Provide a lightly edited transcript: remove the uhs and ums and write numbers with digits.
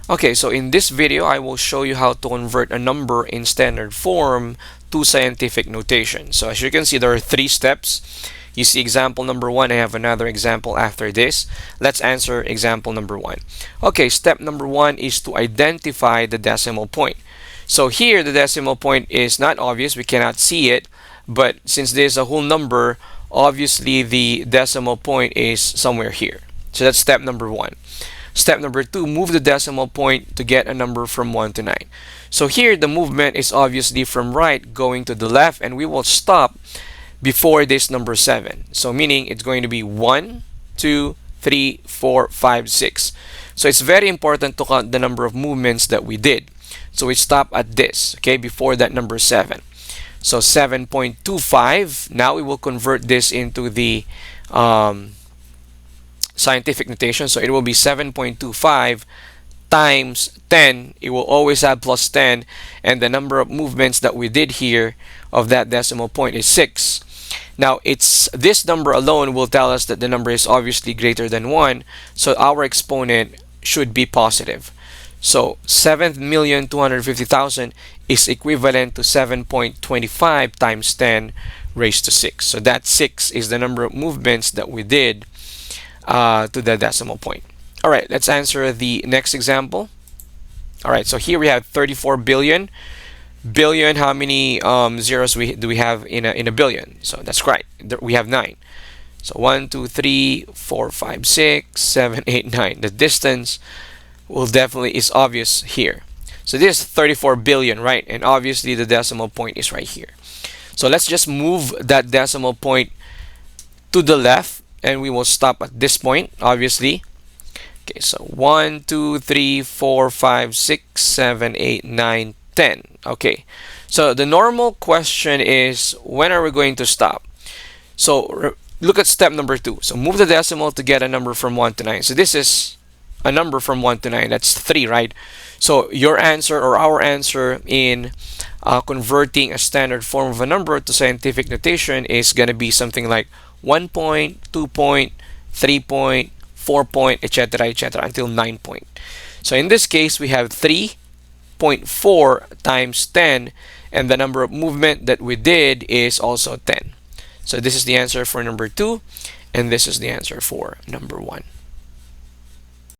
Okay, so in this video, I will show you how to convert a number in standard form to scientific notation. So as you can see, there are three steps. You see example number one. I have another example after this. Let's answer example number one. Okay, step number one is to identify the decimal point. So here, the decimal point is not obvious. We cannot see it. But since there's a whole number, obviously the decimal point is somewhere here. So that's step number one. Step number two, move the decimal point to get a number from 1 to 9. So here, the movement is obviously from right going to the left, and we will stop before this number 7. So meaning it's going to be 1, 2, 3, 4, 5, 6. So it's very important to count the number of movements that we did. So we stop at this, okay, before that number 7. So 7.25. Now we will convert this into the scientific notation. So it will be 7.25 times 10. It will always have plus 10, and the number of movements that we did here of that decimal point is 6. Now it's this number alone will tell us that the number is obviously greater than 1, so our exponent should be positive. So 7,250,000 is equivalent to 7.25 times 10 raised to 6. So that 6 is the number of movements that we did to the decimal point. All right, let's answer the next example. All right, so here we have 34 billion. Billion, how many zeros do we have in a billion? So that's right, we have 9. So 1, 2, 3, 4, 5, 6, 7, 8, 9. The distance will definitely is obvious here. So this is 34 billion, right? And obviously the decimal point is right here. So let's just move that decimal point to the left, and we will stop at this point, obviously. Okay, so 1, 2, 3, 4, 5, 6, 7, 8, 9, 10. Okay, so the normal question is, when are we going to stop? So look at step number 2. So move the decimal to get a number from 1 to 9. So this is a number from 1 to 9. That's 3, right? So your answer or our answer in converting a standard form of a number to scientific notation is going to be something like 1 point, 2 point, 3 point, 4 point, etc., etc., until 9 point. So in this case, we have 3.4 times 10, and the number of movement that we did is also 10. So this is the answer for number 2, and this is the answer for number 1.